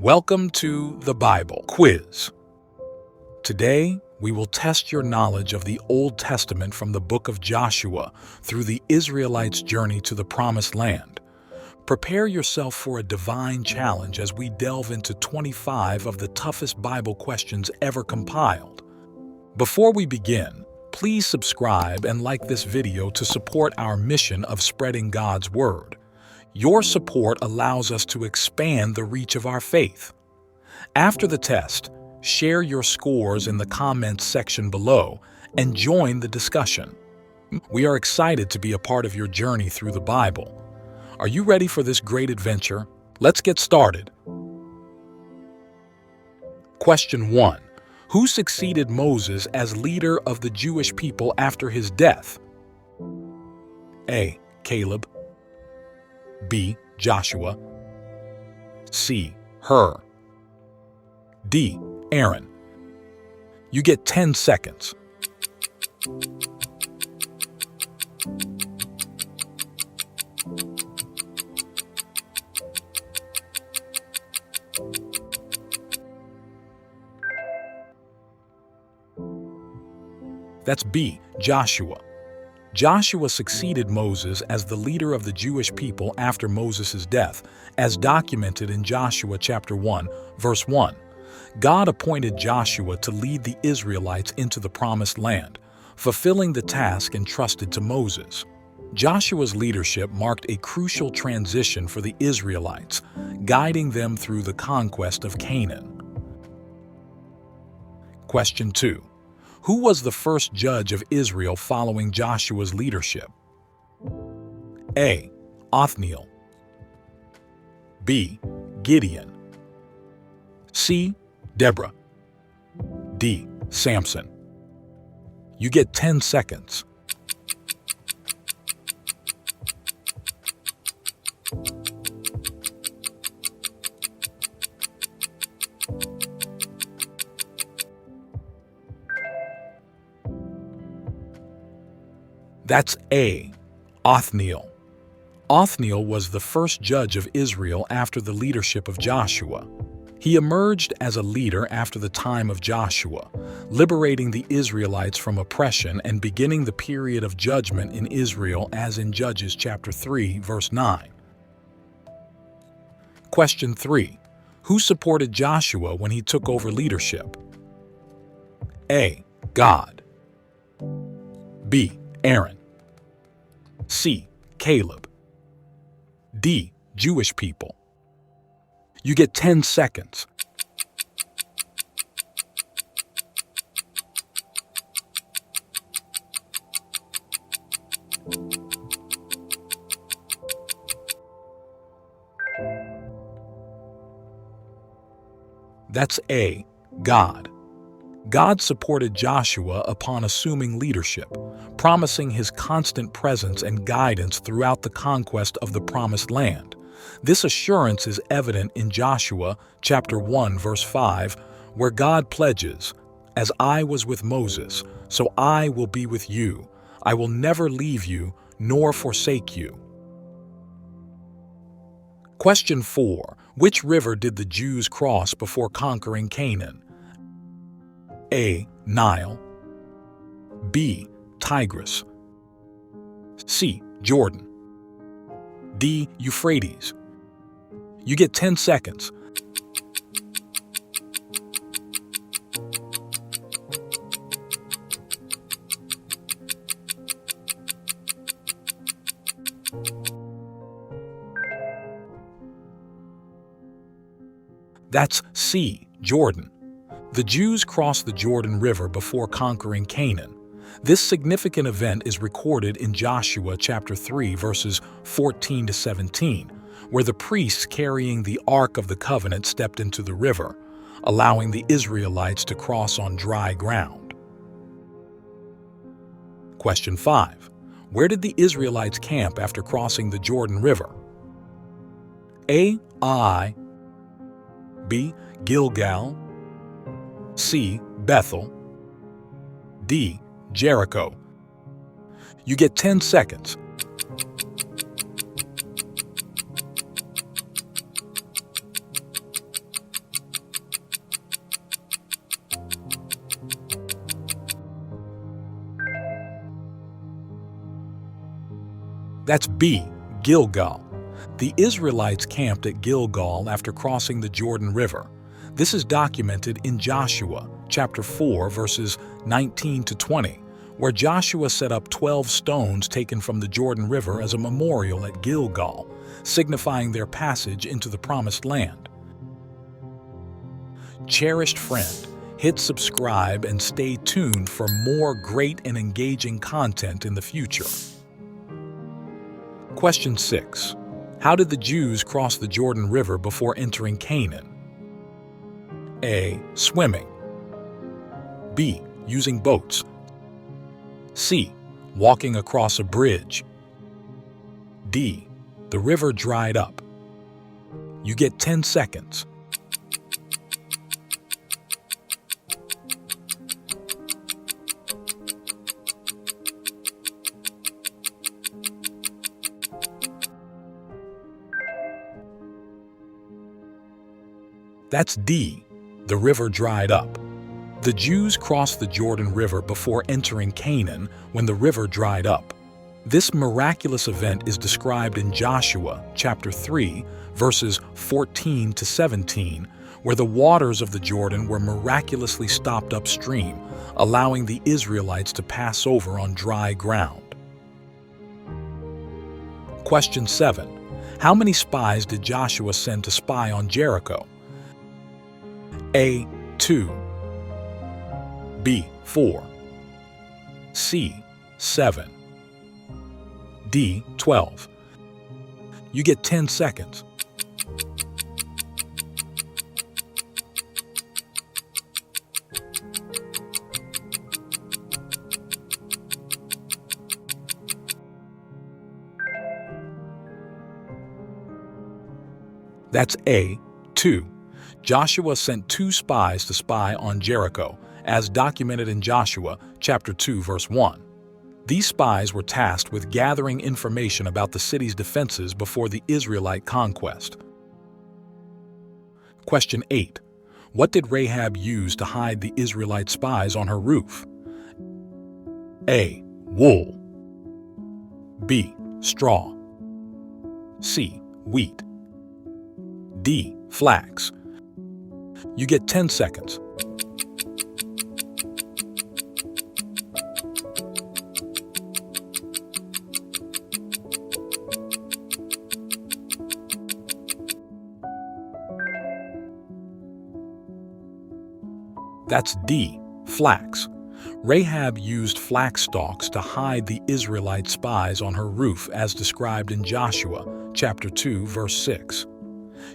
Welcome to the Bible Quiz. Today, we will test your knowledge of the Old Testament from the book of Joshua through the Israelites' journey to the Promised Land. Prepare yourself for a divine challenge as we delve into 25 of the toughest Bible questions ever compiled. Before we begin, please subscribe and like this video to support our mission of spreading God's Word. Your support allows us to expand the reach of our faith. After the test, share your scores in the comments section below and join the discussion. We are excited to be a part of your journey through the Bible. Are you ready for this great adventure? Let's get started. Question 1. Who succeeded Moses as leader of the Jewish people after his death? A. Caleb. B. Joshua. C. Hur. D. Aaron. You get 10 seconds. That's B. Joshua. Joshua succeeded Moses as the leader of the Jewish people after Moses' death, as documented in Joshua chapter 1, verse 1. God appointed Joshua to lead the Israelites into the Promised Land, fulfilling the task entrusted to Moses. Joshua's leadership marked a crucial transition for the Israelites, guiding them through the conquest of Canaan. Question 2. Who was the first judge of Israel following Joshua's leadership? A. Othniel. B. Gideon. C. Deborah. D. Samson. You get 10 seconds. That's A. Othniel. Othniel was the first judge of Israel after the leadership of Joshua. He emerged as a leader after the time of Joshua, liberating the Israelites from oppression and beginning the period of judgment in Israel as in Judges chapter 3, verse 9. Question 3. Who supported Joshua when he took over leadership? A. God. B. Aaron. C. Caleb. D. Jewish people. You get 10 seconds. That's A. God. God supported Joshua upon assuming leadership, promising his constant presence and guidance throughout the conquest of the Promised Land. This assurance is evident in Joshua chapter 1, verse 5, where God pledges, "As I was with Moses, so I will be with you. I will never leave you nor forsake you." Question 4. Which river did the Jews cross before conquering Canaan? A. Nile. B. Tigris. C. Jordan. D. Euphrates. You get 10 seconds. That's C. Jordan. The Jews crossed the Jordan River before conquering Canaan. This significant event is recorded in Joshua chapter 3, verses 14 to 17, where the priests carrying the Ark of the Covenant stepped into the river, allowing the Israelites to cross on dry ground. Question 5. Where did the Israelites camp after crossing the Jordan River? A. Ai. B. Gilgal. C. Bethel. D. Jericho. You get 10 seconds. That's B. Gilgal. The Israelites camped at Gilgal after crossing the Jordan River. This is documented in Joshua, chapter 4, verses 19 to 20, where Joshua set up 12 stones taken from the Jordan River as a memorial at Gilgal, signifying their passage into the Promised Land. Cherished friend, hit subscribe and stay tuned for more great and engaging content in the future. Question 6. How did the Jews cross the Jordan River before entering Canaan? A. Swimming. B. Using boats. C. Walking across a bridge. D. The river dried up. You get 10 seconds. That's D. The river dried up. The Jews crossed the Jordan River before entering Canaan when the river dried up. This miraculous event is described in Joshua chapter 3, verses 14 to 17, where the waters of the Jordan were miraculously stopped upstream, allowing the Israelites to pass over on dry ground. Question 7. How many spies did Joshua send to spy on Jericho? A. 2. B. 4. C. 7. D. 12. You get 10 seconds. That's A. 2. Joshua sent 2 spies to spy on Jericho, as documented in Joshua chapter 2, verse 1. These spies were tasked with gathering information about the city's defenses before the Israelite conquest. Question 8. What did Rahab use to hide the Israelite spies on her roof? A. Wool. B. Straw. C. Wheat. D. Flax. You get 10 seconds. That's D. Flax. Rahab used flax stalks to hide the Israelite spies on her roof as described in Joshua chapter 2, verse 6.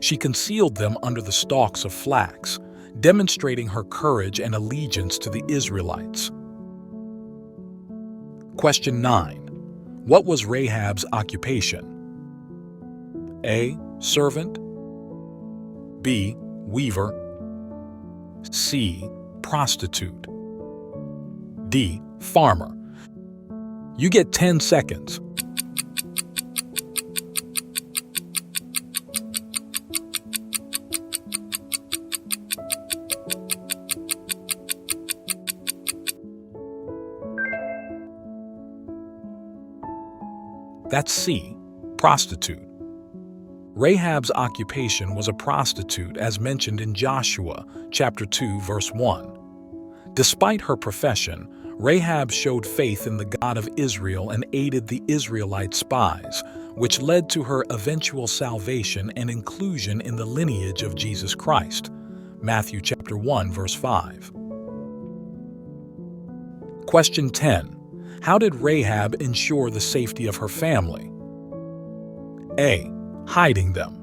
She concealed them under the stalks of flax, demonstrating her courage and allegiance to the Israelites. Question 9. What was Rahab's occupation? A. Servant. B. Weaver. C. Prostitute. D. Farmer. You get 10 seconds. That's C. Prostitute. Rahab's occupation was a prostitute as mentioned in Joshua chapter 2, verse 1. Despite her profession, Rahab showed faith in the God of Israel and aided the Israelite spies, which led to her eventual salvation and inclusion in the lineage of Jesus Christ. Matthew chapter 1, verse 5. Question 10. How did Rahab ensure the safety of her family? A. Hiding them.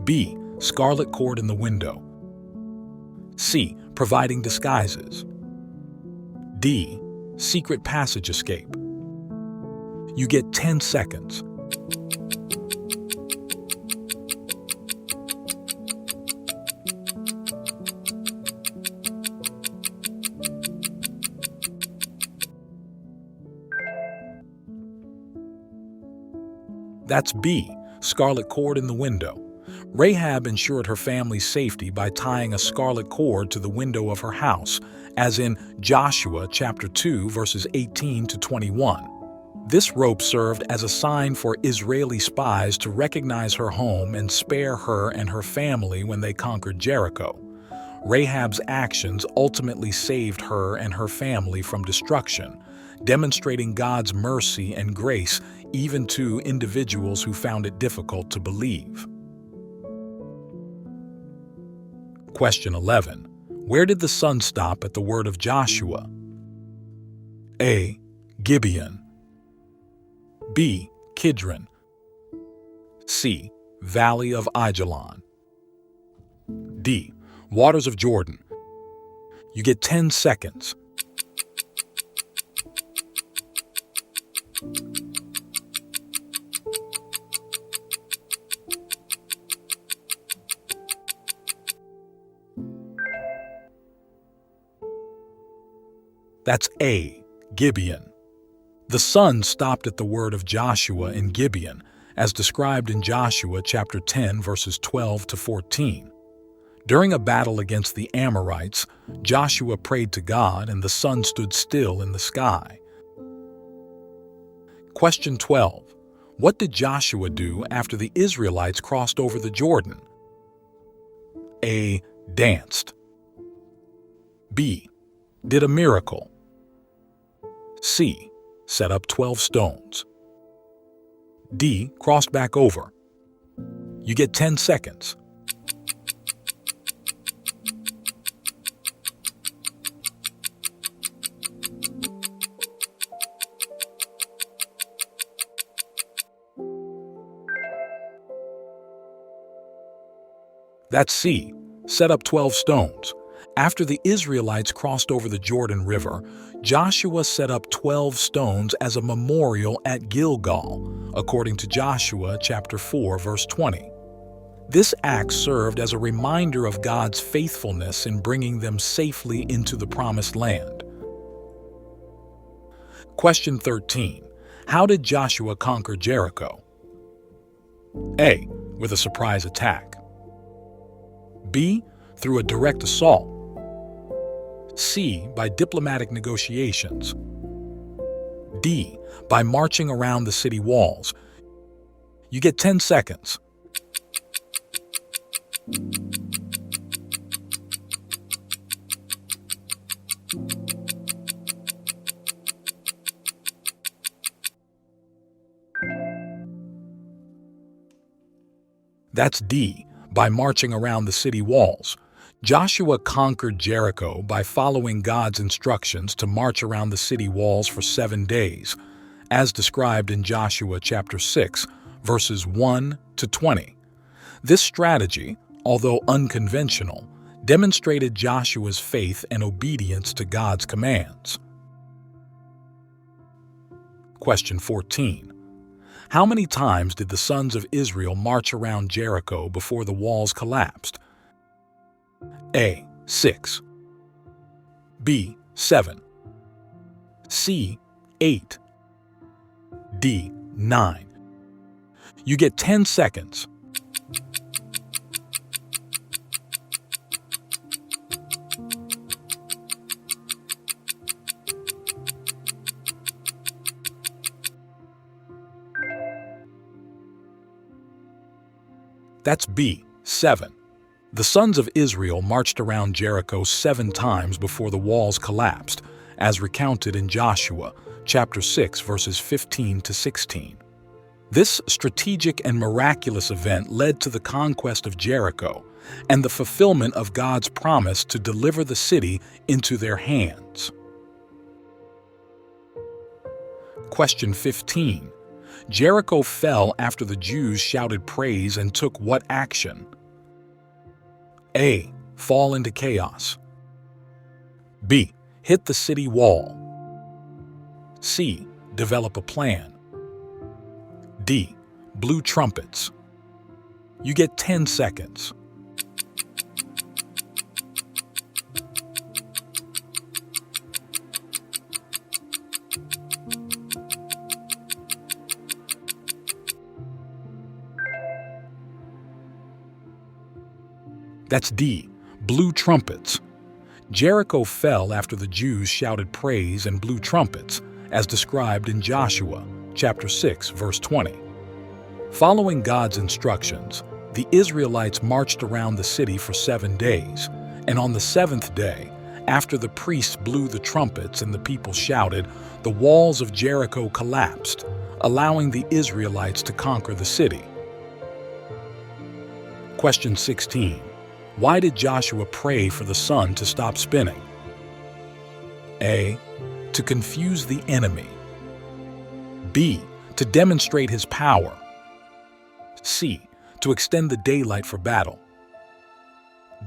B. Scarlet cord in the window. C. Providing disguises. D. Secret passage escape. You get 10 seconds. That's B. Scarlet cord in the window. Rahab ensured her family's safety by tying a scarlet cord to the window of her house, as in Joshua chapter 2, verses 18 to 21. This rope served as a sign for Israeli spies to recognize her home and spare her and her family when they conquered Jericho. Rahab's actions ultimately saved her and her family from destruction, demonstrating God's mercy and grace even to individuals who found it difficult to believe. Question 11. Where did the sun stop at the word of Joshua? A. Gibeon. B. Kidron. C. Valley of Ajalon. D. Waters of Jordan. You get 10 seconds. That's A. Gibeon. The sun stopped at the word of Joshua in Gibeon, as described in Joshua chapter 10, verses 12 to 14. During a battle against the Amorites, Joshua prayed to God and the sun stood still in the sky. Question 12. What did Joshua do after the Israelites crossed over the Jordan? A. Danced. B. Did a miracle. C. Set up 12 stones. D. Crossed back over. You get 10 seconds. That's C. Set up 12 stones. After the Israelites crossed over the Jordan River, Joshua set up 12 stones as a memorial at Gilgal, according to Joshua chapter 4, verse 20. This act served as a reminder of God's faithfulness in bringing them safely into the Promised Land. Question 13. How did Joshua conquer Jericho? A. With a surprise attack. B. Through a direct assault. C. By diplomatic negotiations. D. By marching around the city walls. You get 10 seconds. That's D. By marching around the city walls. Joshua conquered Jericho by following God's instructions to march around the city walls for 7 days, as described in Joshua chapter 6, verses 1 to 20. This strategy, although unconventional, demonstrated Joshua's faith and obedience to God's commands. Question 14. How many times did the sons of Israel march around Jericho before the walls collapsed? A. 6. B. 7. C. 8. D. 9. You get 10 seconds. That's B. 7. The sons of Israel marched around Jericho 7 times before the walls collapsed, as recounted in Joshua, chapter 6, verses 15 to 16. This strategic and miraculous event led to the conquest of Jericho and the fulfillment of God's promise to deliver the city into their hands. Question 15. Jericho fell after the Jews shouted praise and took what action? A. Fall into chaos. B. Hit the city wall. C. Develop a plan. D. Blew trumpets. You get 10 seconds. That's D. Blew trumpets. Jericho fell after the Jews shouted praise and blew trumpets, as described in Joshua, chapter 6, verse 20. Following God's instructions, the Israelites marched around the city for 7 days, and on the seventh day, after the priests blew the trumpets and the people shouted, the walls of Jericho collapsed, allowing the Israelites to conquer the city. Question 16. Why did Joshua pray for the sun to stop spinning? A. To confuse the enemy. B. To demonstrate his power. C. To extend the daylight for battle.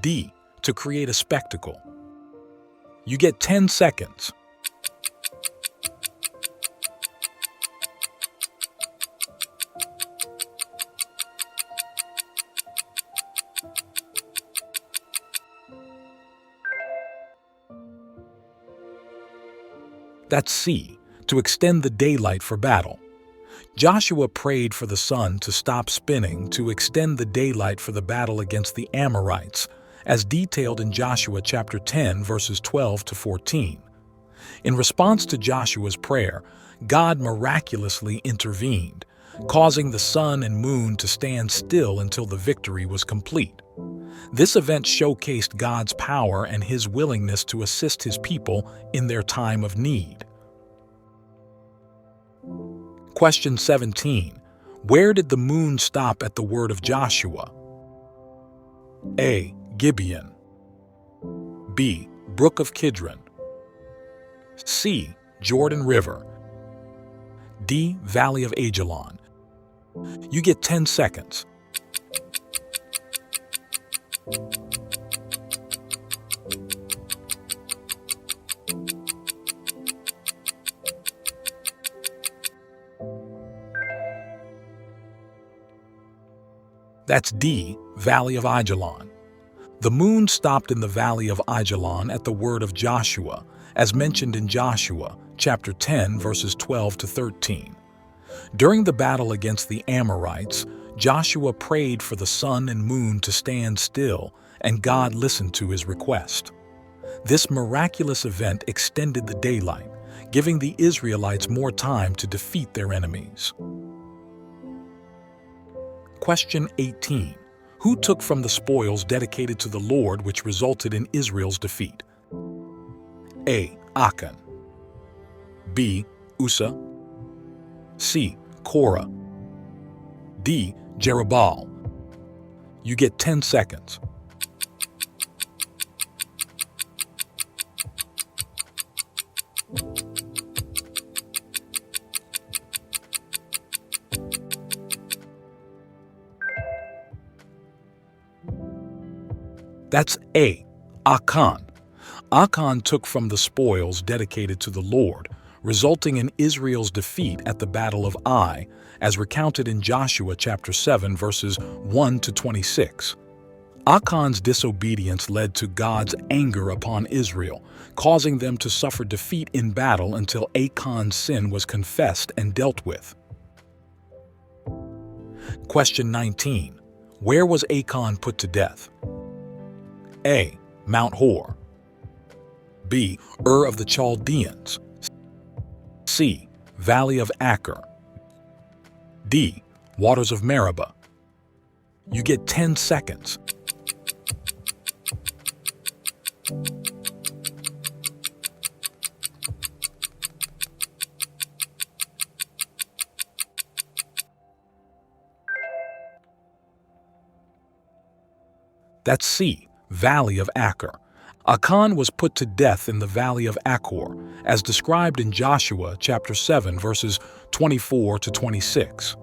D. To create a spectacle. You get 10 seconds. That's C. To extend the daylight for battle. Joshua prayed for the sun to stop spinning to extend the daylight for the battle against the Amorites, as detailed in Joshua chapter 10, verses 12 to 14. In response to Joshua's prayer, God miraculously intervened, causing the sun and moon to stand still until the victory was complete. This event showcased God's power and his willingness to assist his people in their time of need. Question 17. Where did the moon stop at the word of Joshua? A. Gibeon. B. Brook of Kidron. C. Jordan River. D. Valley of Ajalon. You get 10 seconds. That's D. Valley of Ajalon. The moon stopped in the Valley of Ajalon at the word of Joshua, as mentioned in Joshua chapter 10, verses 12 to 13. During the battle against the Amorites, Joshua prayed for the sun and moon to stand still, and God listened to his request. This miraculous event extended the daylight, giving the Israelites more time to defeat their enemies. Question 18. Who took from the spoils dedicated to the Lord which resulted in Israel's defeat? A. Achan. B. Uzzah. C. Korah. D. Jerubbaal. You get 10 seconds. That's A. Achan. Achan took from the spoils dedicated to the Lord, resulting in Israel's defeat at the Battle of Ai, as recounted in Joshua chapter 7, verses 1 to 26. Achan's disobedience led to God's anger upon Israel, causing them to suffer defeat in battle until Achan's sin was confessed and dealt with. Question 19. Where was Achan put to death? A. Mount Hor. B. Ur of the Chaldeans. C. Valley of Achor. D. Waters of Meribah. You get 10 seconds. That's C. Valley of Achor. Achan was put to death in the Valley of Achor, as described in Joshua chapter 7, verses 24 to 26.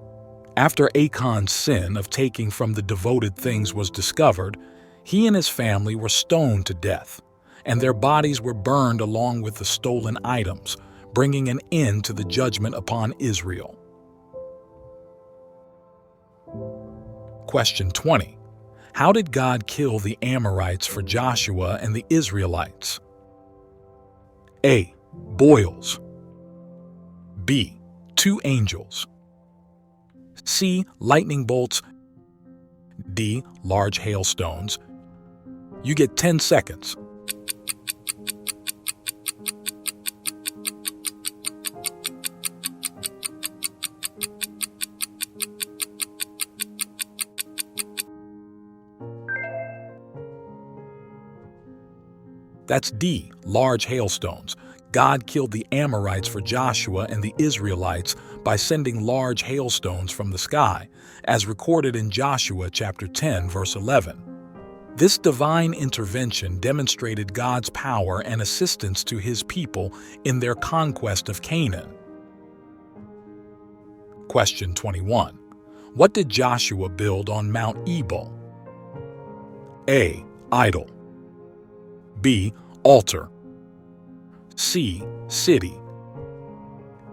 After Achan's sin of taking from the devoted things was discovered, he and his family were stoned to death, and their bodies were burned along with the stolen items, bringing an end to the judgment upon Israel. Question 20. How did God kill the Amorites for Joshua and the Israelites? A. Boils. B. 2 angels. C. Lightning bolts. D. Large hailstones. You get 10 seconds. That's D, large hailstones. God killed the Amorites for Joshua and the Israelites by sending large hailstones from the sky, as recorded in Joshua chapter 10, verse 11. This divine intervention demonstrated God's power and assistance to his people in their conquest of Canaan. Question 21. What did Joshua build on Mount Ebal? A. Idol. B. Altar. C. City.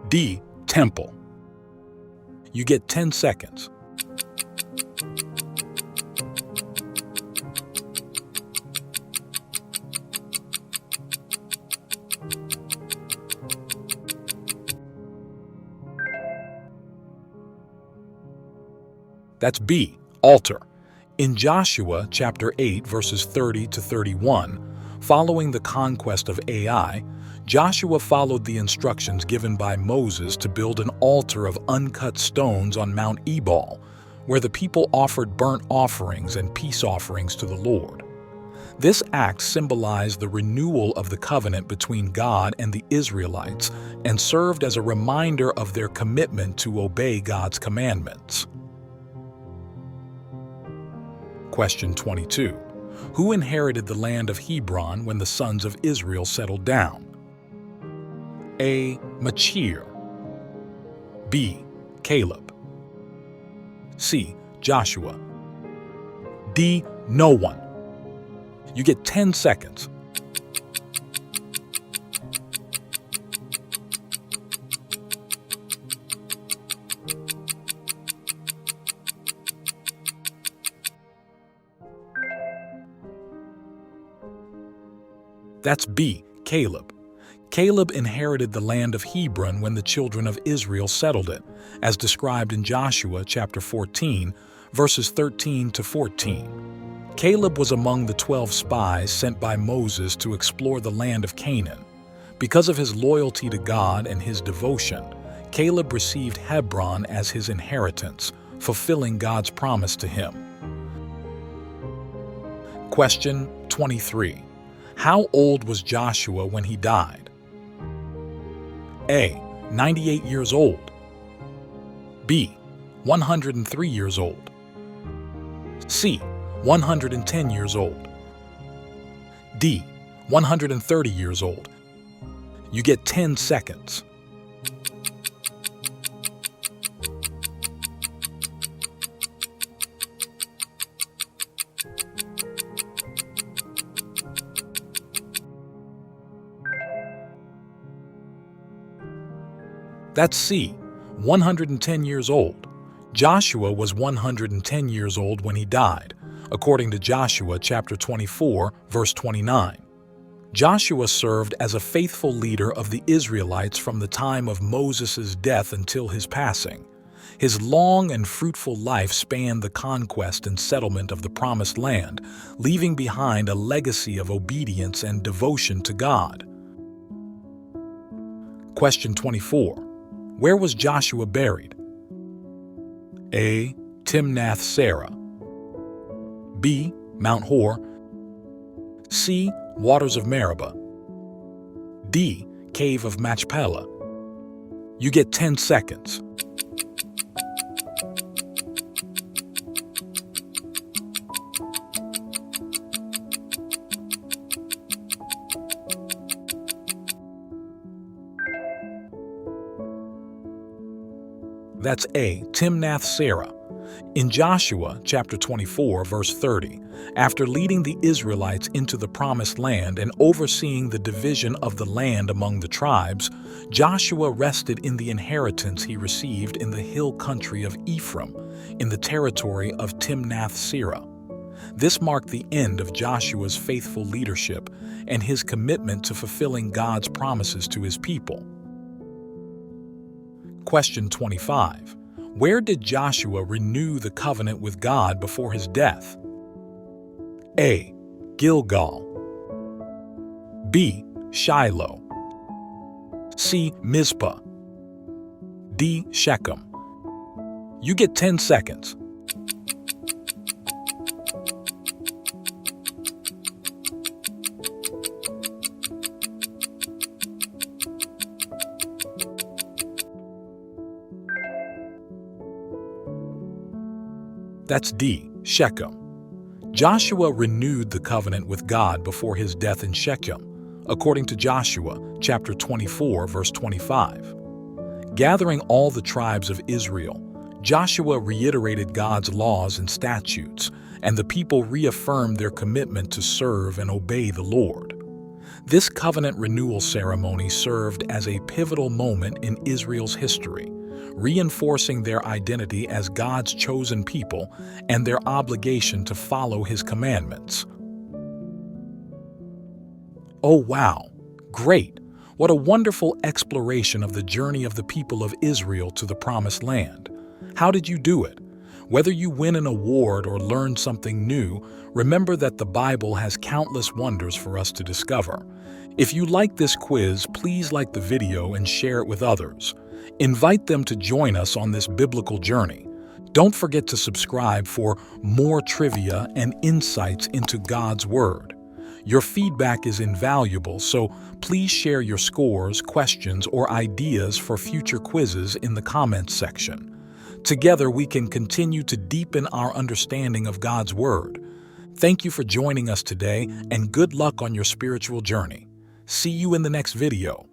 D. Temple. You get 10 seconds. That's B. Altar. In Joshua chapter 8, verses 30 to 31, following the conquest of Ai, Joshua followed the instructions given by Moses to build an altar of uncut stones on Mount Ebal, where the people offered burnt offerings and peace offerings to the Lord. This act symbolized the renewal of the covenant between God and the Israelites and served as a reminder of their commitment to obey God's commandments. Question 22. Who inherited the land of Hebron when the sons of Israel settled down? A. Machir. B. Caleb. C. Joshua. D. No one. You get 10 seconds. That's B. Caleb. Caleb inherited the land of Hebron when the children of Israel settled it, as described in Joshua chapter 14, verses 13 to 14. Caleb was among the 12 spies sent by Moses to explore the land of Canaan. Because of his loyalty to God and his devotion, Caleb received Hebron as his inheritance, fulfilling God's promise to him. Question 23. How old was Joshua when he died? A. 98 years old. B. 103 years old. C. 110 years old. D. 130 years old. You get 10 seconds. That's C. 110 years old. Joshua was 110 years old when he died, according to Joshua chapter 24, verse 29. Joshua served as a faithful leader of the Israelites from the time of Moses' death until his passing. His long and fruitful life spanned the conquest and settlement of the Promised Land, leaving behind a legacy of obedience and devotion to God. Question 24. Where was Joshua buried? A. Timnath-Serah. B. Mount Hor. C. Waters of Meribah. D. Cave of Machpelah. You get 10 seconds. That's A. Timnath-Serah. In Joshua chapter 24, verse 30, after leading the Israelites into the Promised Land and overseeing the division of the land among the tribes, Joshua rested in the inheritance he received in the hill country of Ephraim, in the territory of Timnath-Serah. This marked the end of Joshua's faithful leadership and his commitment to fulfilling God's promises to his people. Question 25. Where did Joshua renew the covenant with God before his death? A. Gilgal. B. Shiloh. C. Mizpah. D. Shechem. You get 10 seconds. That's D, Shechem. Joshua renewed the covenant with God before his death in Shechem, according to Joshua chapter 24, verse 25. Gathering all the tribes of Israel, Joshua reiterated God's laws and statutes, and the people reaffirmed their commitment to serve and obey the Lord. This covenant renewal ceremony served as a pivotal moment in Israel's history, reinforcing their identity as God's chosen people and their obligation to follow His commandments. Oh wow, great! What a wonderful exploration of the journey of the people of Israel to the Promised Land. How did you do it? Whether you win an award or learn something new, remember that the Bible has countless wonders for us to discover. If you like this quiz, please like the video and share it with others. Invite them to join us on this biblical journey. Don't forget to subscribe for more trivia and insights into God's Word. Your feedback is invaluable, so please share your scores, questions, or ideas for future quizzes in the comments section. Together, we can continue to deepen our understanding of God's Word. Thank you for joining us today, and good luck on your spiritual journey. See you in the next video.